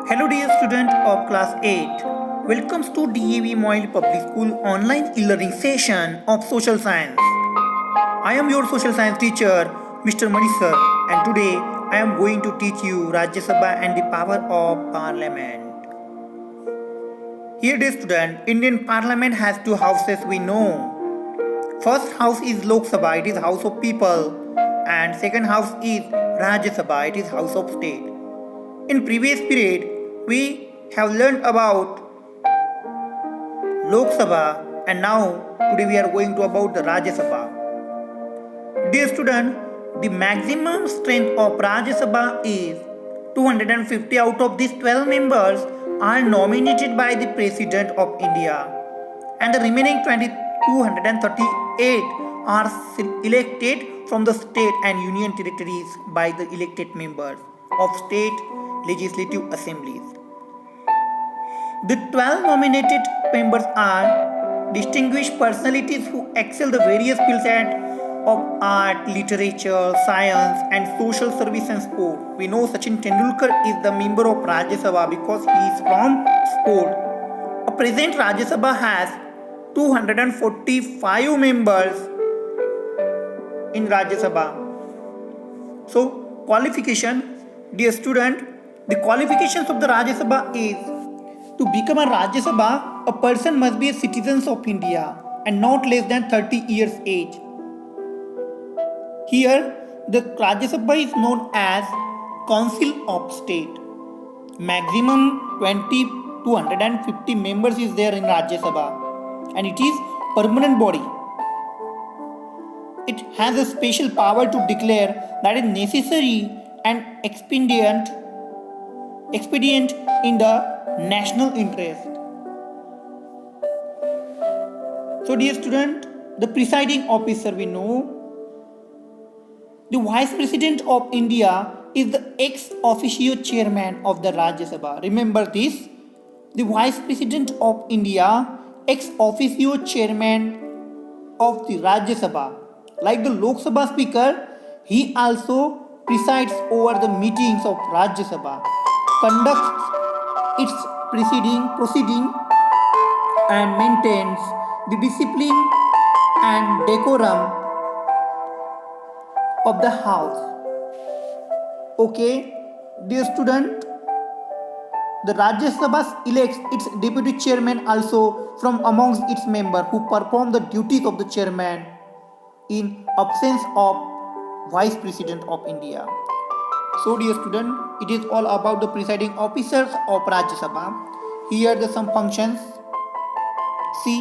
Hello dear student of class 8. Welcome to DAV Moyle Public School online e-learning session of social science. I am your social science teacher Mr. Manish sir, and today I am going to teach you Rajya Sabha and the power of parliament. Here dear student, Indian parliament has two houses we know. First house is Lok Sabha, it is house of people, and second house is Rajya Sabha, it is house of state. In previous period, we have learned about Lok Sabha, and now today we are going to about the Rajya Sabha. Dear student, the maximum strength of Rajya Sabha is 250. Out of these 12 members are nominated by the President of India, and the remaining 238 are elected from the state and union territories by the elected members of state legislative assemblies. The 12 nominated members are distinguished personalities who excel the various fields of art, literature, science, and social service and sport. We know Sachin Tendulkar is the member of Rajya Sabha because he is from sport. A present Rajya Sabha has 245 members in Rajya Sabha. So, qualification, dear student, the qualifications of the Rajya Sabha is to become a Rajya Sabha, a person must be a citizen of India and not less than 30 years age. Here, the Rajya Sabha is known as Council of State. Maximum 20 to 150 members is there in Rajya Sabha, and it is permanent body. It has a special power to declare that is necessary and expedient in the national interest. So dear student, the presiding officer we know, the Vice President of India is the ex officio chairman of the Rajya Sabha. Remember this, the Vice President of India, ex officio chairman of the Rajya Sabha. Like the Lok Sabha speaker, he also presides over the meetings of Rajya Sabha, conducts its proceeding and maintains the discipline and decorum of the house. Okay, dear student, the Rajya Sabha elects its deputy chairman also from amongst its members who perform the duties of the chairman in absence of Vice President of India. So dear student, it is all about the presiding officers of Rajya Sabha. Here are some functions. See,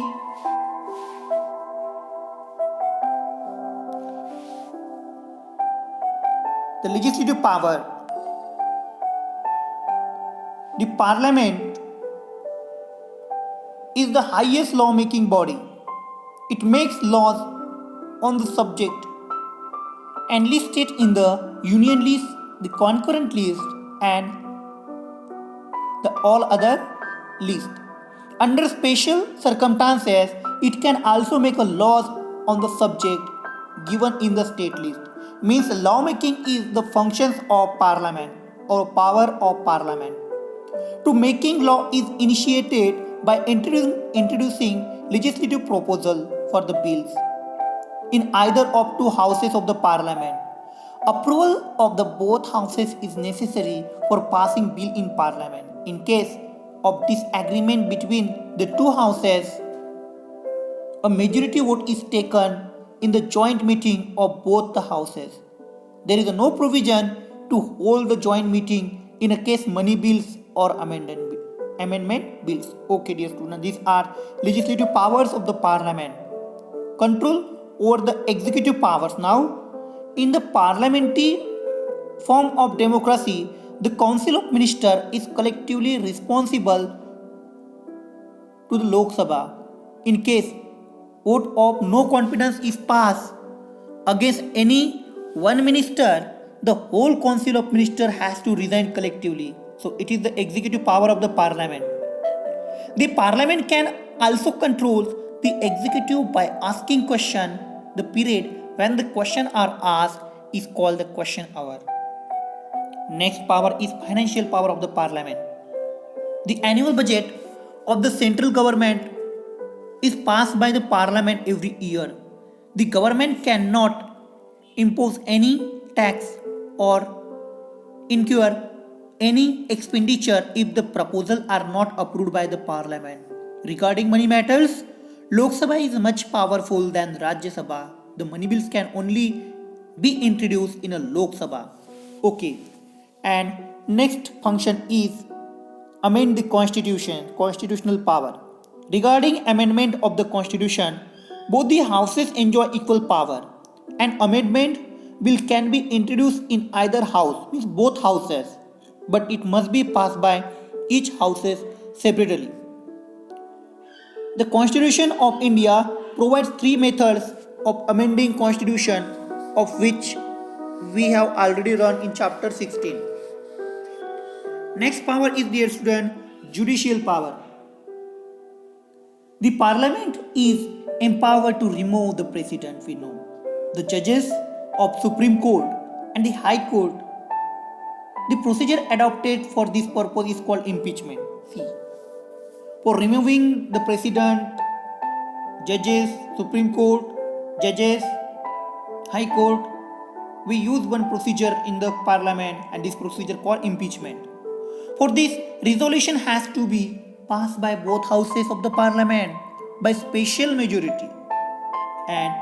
the legislative power. The parliament is the highest law-making body. It makes laws on the subject enlisted in the union list, the concurrent list, and the all other list. Under special circumstances, it can also make a laws on the subject given in the state list. Means lawmaking is the functions of parliament or power of parliament. To making law is initiated by introducing legislative proposal for the bills in either of two houses of the parliament. Approval of the both houses is necessary for passing bill in parliament. In case of disagreement between the two houses, a majority vote is taken in the joint meeting of both the houses. There is no provision to hold the joint meeting in a case money bills or amendment bills. Okay dear students, these are legislative powers of the parliament. Control over the executive powers. Now, in the parliamentary form of democracy, the Council of Ministers is collectively responsible to the Lok Sabha. In case vote of no confidence is passed against any one minister, the whole Council of Ministers has to resign collectively. So it is the executive power of the parliament. The parliament can also control the executive by asking question. The period when the question are asked is called the question hour. Next power is financial power of the parliament. The annual budget of the central government is passed by the parliament every year. The government cannot impose any tax or incur any expenditure if the proposals are not approved by the parliament. Regarding money matters, Lok Sabha is much powerful than Rajya Sabha. The money bills can only be introduced in a Lok Sabha. Okay. And next function is amend the constitution, constitutional power. Regarding amendment of the constitution, both the houses enjoy equal power. An amendment bill can be introduced in either house, means both houses, but it must be passed by each houses separately. The Constitution of India provides three methods of amending constitution, of which we have already run in chapter 16. Next power is, dear student, judicial power. The parliament is empowered to remove the president, we know. The judges of Supreme Court and the High Court. The procedure adopted for this purpose is called impeachment. See, for removing the president, judges, Supreme Court, judges, High Court, we use one procedure in the parliament, and this procedure called impeachment. For this, resolution has to be passed by both houses of the parliament by special majority and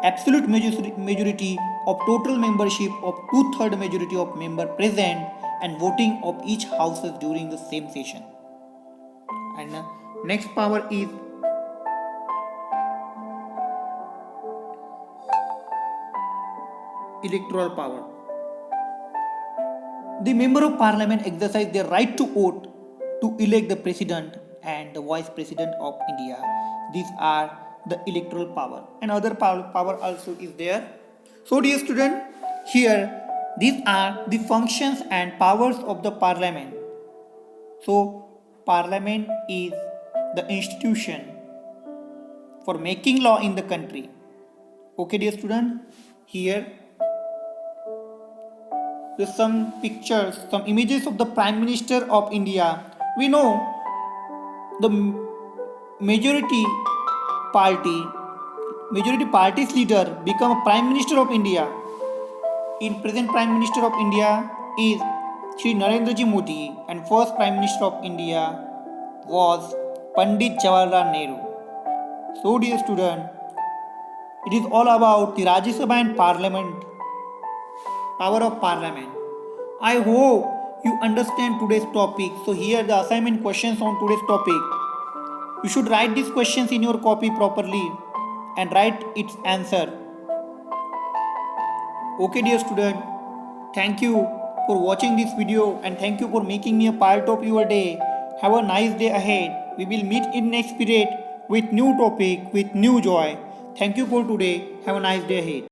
absolute majority of total membership of 2/3 majority of member present and voting of each houses during the same session. And next power is electoral power. The member of parliament exercise their right to vote to elect the president and the vice president of India. These are the electoral power, and other power also is there. So dear student, here these are the functions and powers of the parliament. So parliament is the institution for making law in the country. Okay dear student, here there's some pictures, some images of the Prime Minister of India. We know the majority party's leader become a Prime Minister of India. In present Prime Minister of India is Shri Narendra Ji Modi, and first Prime Minister of India was Pandit Jawaharlal Nehru. So dear student, it is all about the Rajya Sabha and Parliament, power of Parliament. I hope you understand today's topic. So here the assignment questions on today's topic. You should write these questions in your copy properly and write its answer. Okay dear student, thank you for watching this video and thank you for making me a part of your day. Have a nice day ahead. We will meet in next period with new topic, with new joy. Thank you for today. Have a nice day ahead.